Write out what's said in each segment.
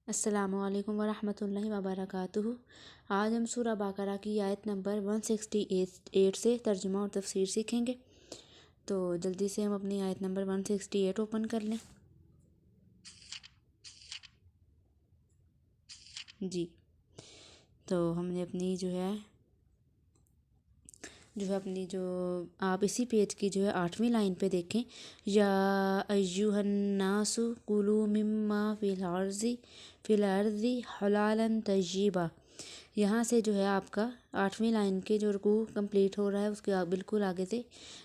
السلام علیکم ورحمۃ اللہ وبرکاتہ۔ آج ہم سورہ بقرہ کی آیت نمبر 168 سے ترجمہ اور تفسیر سیکھیں گے۔ تو جلدی سے ہم اپنی آیت نمبر 168 اوپن کر لیں۔ جی، تو ہم نے اپنی آپ اسی پیج کی 8ویں لائن پہ دیکھیں، یا ایہا الناس کلوا مما فی الارض حلالا طیبا۔ یہاں سے آپ کا 8ویں لائن کے جو رکوع کمپلیٹ ہو رہا ہے اس کے بالکل آگے سے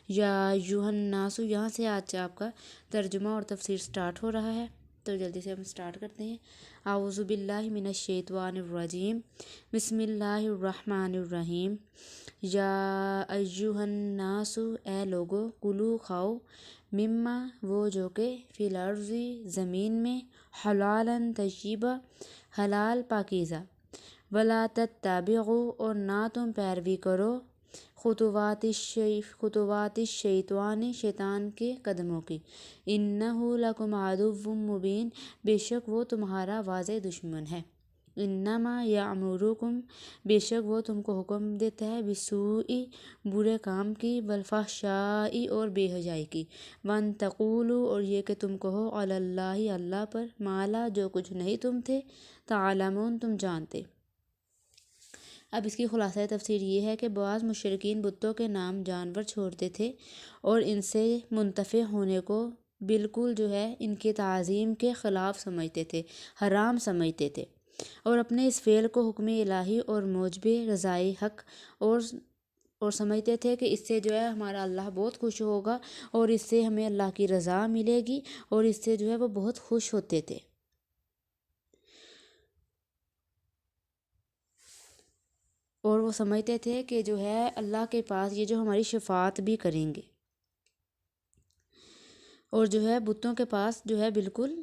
یا ایہا الناس، یہاں سے آج آپ کا ترجمہ اور تفسیر سٹارٹ ہو رہا ہے۔ تو جلدی سے ہم سٹارٹ کرتے ہیں۔ اعوذ باللہ من الشیطان الرجیم، بسم اللہ الرحمن الرحیم۔ یا ایہا الناس، اے لوگو، کلو کھاؤ، مما وہ جو کہ فی الارض زمین میں، حلالا طیبا حلال پاکیزہ، ولا تتبعوا اور نہ تم پیروی کرو، خطوات الشیطان شیطان کے قدموں کی، انہ لکم عدو مبین بے شک وہ تمہارا واضح دشمن ہے، انما یامرکم بے شک وہ تم کو حکم دیتا ہے، بالسوء برے کام کی، والفحشاء اور بے حیائی کی، وان تقولوا اور یہ کہ تم کہو، علی اللہ اللہ پر، ما لا جو کچھ نہیں تم تھے، تعلمون تم جانتے۔ اب اس کی خلاصہ تفسیر یہ ہے کہ بعض مشرکین بتوں کے نام جانور چھوڑتے تھے اور ان سے منتفع ہونے کو بالکل ان کی تعظیم کے خلاف سمجھتے تھے، حرام سمجھتے تھے، اور اپنے اس فعل کو حکم الہی اور موجب رضائے حق اور سمجھتے تھے کہ اس سے ہمارا اللہ بہت خوش ہوگا اور اس سے ہمیں اللہ کی رضا ملے گی، اور اس سے وہ بہت خوش ہوتے تھے، اور وہ سمجھتے تھے کہ اللہ کے پاس یہ ہماری شفاعت بھی کریں گے، اور بتوں کے پاس بالکل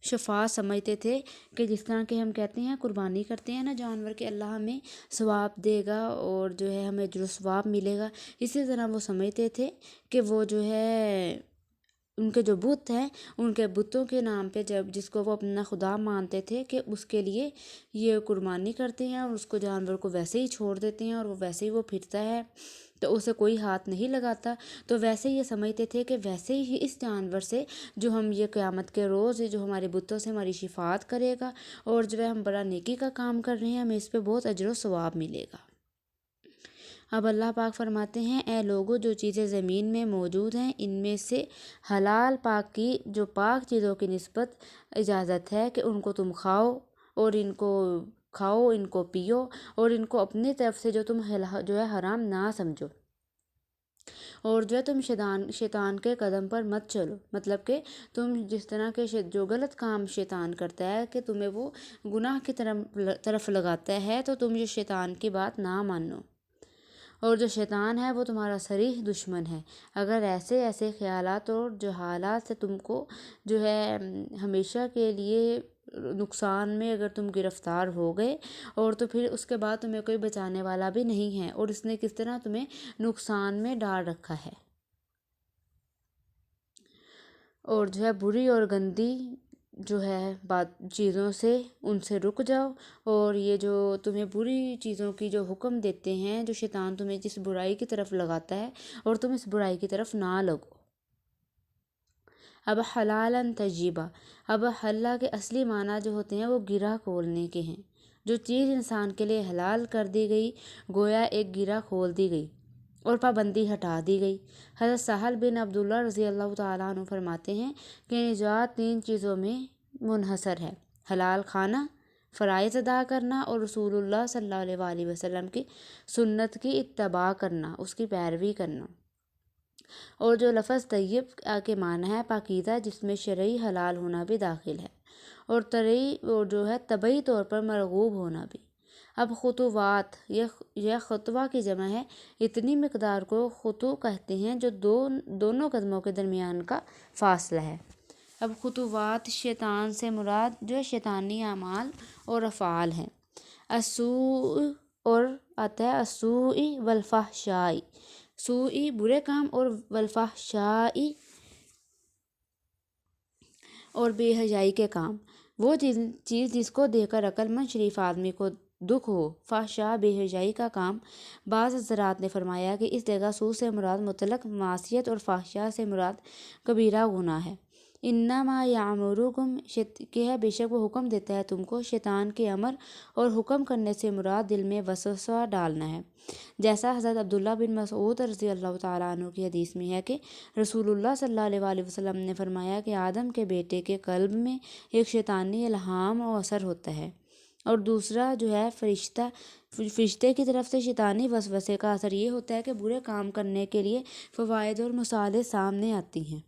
شفاعت سمجھتے تھے کہ جس طرح کہ ہم کہتے ہیں قربانی کرتے ہیں نا جانور کے، اللہ ہمیں ثواب دے گا اور ہمیں اجر و ثواب ملے گا، اسی طرح وہ سمجھتے تھے کہ وہ ان کے جو بت ہیں، ان کے بتوں کے نام پہ جس کو وہ اپنا خدا مانتے تھے کہ اس کے لیے یہ قربانی کرتے ہیں اور اس کو جانور کو ویسے ہی چھوڑ دیتے ہیں اور وہ ویسے ہی وہ پھرتا ہے تو اسے کوئی ہاتھ نہیں لگاتا، تو ویسے یہ سمجھتے تھے کہ ویسے ہی اس جانور سے جو ہم یہ قیامت کے روز جو ہمارے بتوں سے ہماری شفاعت کرے گا، اور ہم بڑا نیکی کا کام کر رہے ہیں، ہمیں اس پہ بہت اجر و ثواب ملے گا۔ اب اللہ پاک فرماتے ہیں، اے لوگو، جو چیزیں زمین میں موجود ہیں ان میں سے حلال پاک کی جو پاک چیزوں کی نسبت اجازت ہے کہ ان کو تم کھاؤ، اور ان کو پیو، اور ان کو اپنی طرف سے تم حرام نہ سمجھو، اور تم شیطان کے قدم پر مت چلو، مطلب کہ تم جس طرح کے جو غلط کام شیطان کرتا ہے کہ تمہیں وہ گناہ کی طرف لگاتا ہے، تو تم یہ شیطان کی بات نہ مانو، اور جو شیطان ہے وہ تمہارا صریح دشمن ہے، اگر ایسے خیالات اور حالات سے تم کو ہمیشہ کے لیے نقصان میں اگر تم گرفتار ہو گئے، اور تو پھر اس کے بعد تمہیں کوئی بچانے والا بھی نہیں ہے، اور اس نے کس طرح تمہیں نقصان میں ڈال رکھا ہے، اور بری اور گندی بات چیزوں سے ان سے رک جاؤ، اور یہ تمہیں بری چیزوں کی حکم دیتے ہیں، جو شیطان تمہیں جس برائی کی طرف لگاتا ہے، اور تم اس برائی کی طرف نہ لگو۔ اب حلالا طیبا، اب حلہ کے اصلی معنی ہوتے ہیں وہ گرہ کھولنے کے ہیں، جو چیز انسان کے لیے حلال کر دی گئی گویا ایک گرہ کھول دی گئی اور پابندی ہٹا دی گئی۔ حضرت سہل بن عبداللہ رضی اللہ تعالیٰ عنہ فرماتے ہیں کہ نجات 3 چیزوں میں منحصر ہے: حلال کھانا، فرائض ادا کرنا، اور رسول اللہ صلی اللہ علیہ وآلہ وسلم کی سنت کی اتباع کرنا، اس کی پیروی کرنا۔ اور لفظ طیب کے معنی ہے پاکیزہ، جس میں شرعی حلال ہونا بھی داخل ہے، اور طبعی طور پر مرغوب ہونا بھی۔ اب خطوات، یہ خطوہ کی جمع ہے، اتنی مقدار کو خطو کہتے ہیں جو دونوں قدموں کے درمیان کا فاصلہ ہے۔ اب خطوات شیطان سے مراد شیطانی اعمال اور افعال ہیں۔ السوء اور آتا ہے السوء والفحشاء، سوء برے کام، اور والفحشاء اور بے حیائی کے کام۔ وہ چیز جس کو دیکھ کر عقل مند شریف آدمی کو دکھ ہو۔ فحشاء بے حیائی کا کام۔ بعض حضرات نے فرمایا کہ اس جگہ سود سے مراد مطلق معصیت اور فحشاء سے مراد کبیرہ گناہ ہے۔ انما یامرکم کہ ہے بے شک وہ حکم دیتا ہے تم کو۔ شیطان کے امر اور حکم کرنے سے مراد دل میں وسوسہ ڈالنا ہے، جیسا حضرت عبداللہ بن مسعود رضی اللہ تعالیٰ عنہ کی حدیث میں ہے کہ رسول اللہ صلی اللہ علیہ وآلہ وسلم نے فرمایا کہ آدم کے بیٹے کے قلب میں ایک شیطانی الہام و اثر ہوتا ہے، اور دوسرا جو ہے فرشتے کی طرف سے شیطانی وسوسے کا اثر یہ ہوتا ہے کہ برے کام کرنے کے لیے فوائد اور مصالح سامنے آتی ہیں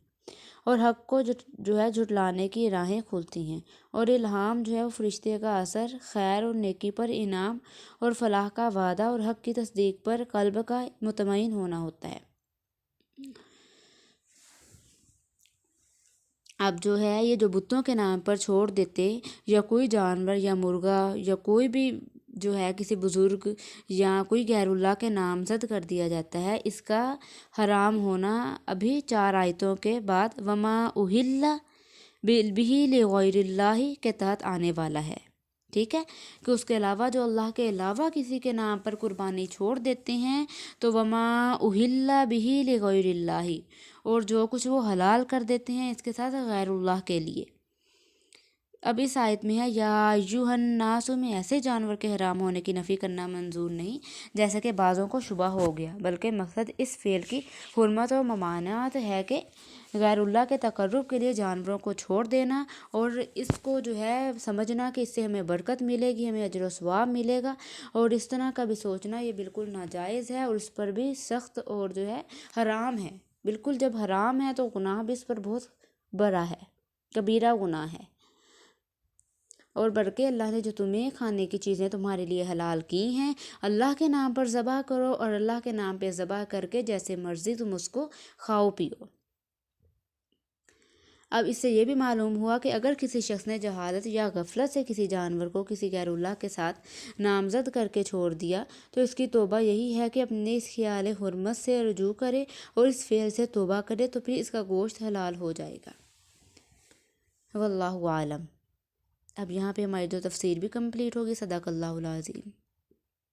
اور حق کو جو ہے جھٹلانے کی راہیں کھلتی ہیں، اور الہام جو ہے وہ فرشتے کا اثر خیر اور نیکی پر انعام اور فلاح کا وعدہ اور حق کی تصدیق پر قلب کا مطمئن ہونا ہوتا ہے۔ اب جو ہے یہ جو بتوں کے نام پر چھوڑ دیتے یا کوئی جانور یا مرغا یا کوئی بھی جو ہے کسی بزرگ یا کوئی غیر اللہ کے نامزد کر دیا جاتا ہے، اس کا حرام ہونا ابھی 4 آیتوں کے بعد وما اہل بہ لغیر اللہ کے تحت آنے والا ہے۔ ٹھیک ہے، کہ اس کے علاوہ جو اللہ کے علاوہ کسی کے نام پر قربانی چھوڑ دیتے ہیں تو وما اہل بہ لغیر اللہ، اور جو کچھ وہ حلال کر دیتے ہیں اس کے ساتھ غیر اللہ کے لیے۔ اب اس آیت میں ہے یا ایھا الناس میں ایسے جانور کے حرام ہونے کی نفی کرنا منظور نہیں جیسا کہ بعضوں کو شبہ ہو گیا، بلکہ مقصد اس فعل کی حرمت اور ممانعت ہے کہ غیر اللہ کے تقرب کے لیے جانوروں کو چھوڑ دینا، اور اس کو جو ہے سمجھنا کہ اس سے ہمیں برکت ملے گی، ہمیں اجر و ثواب ملے گا، اور اس طرح کا بھی سوچنا یہ بالکل ناجائز ہے، اور اس پر بھی سخت اور جو ہے حرام ہے۔ بالکل جب حرام ہے تو گناہ بھی اس پر بہت بڑا ہے، کبیرہ گناہ ہے۔ اور بلکہ اللہ نے جو تمہیں کھانے کی چیزیں تمہارے لیے حلال کی ہیں، اللہ کے نام پر ذبح کرو، اور اللہ کے نام پہ ذبح کر کے جیسے مرضی تم اس کو کھاؤ پیو۔ اب اس سے یہ بھی معلوم ہوا کہ اگر کسی شخص نے جہالت یا غفلت سے کسی جانور کو کسی غیر اللہ کے ساتھ نامزد کر کے چھوڑ دیا تو اس کی توبہ یہی ہے کہ اپنے اس خیال حرمت سے رجوع کرے اور اس فعل سے توبہ کرے، تو پھر اس کا گوشت حلال ہو جائے گا۔ واللہ عالم۔ اب یہاں پہ ہماری جو تفسیر بھی کمپلیٹ ہوگی۔ صدق اللہ العظیم۔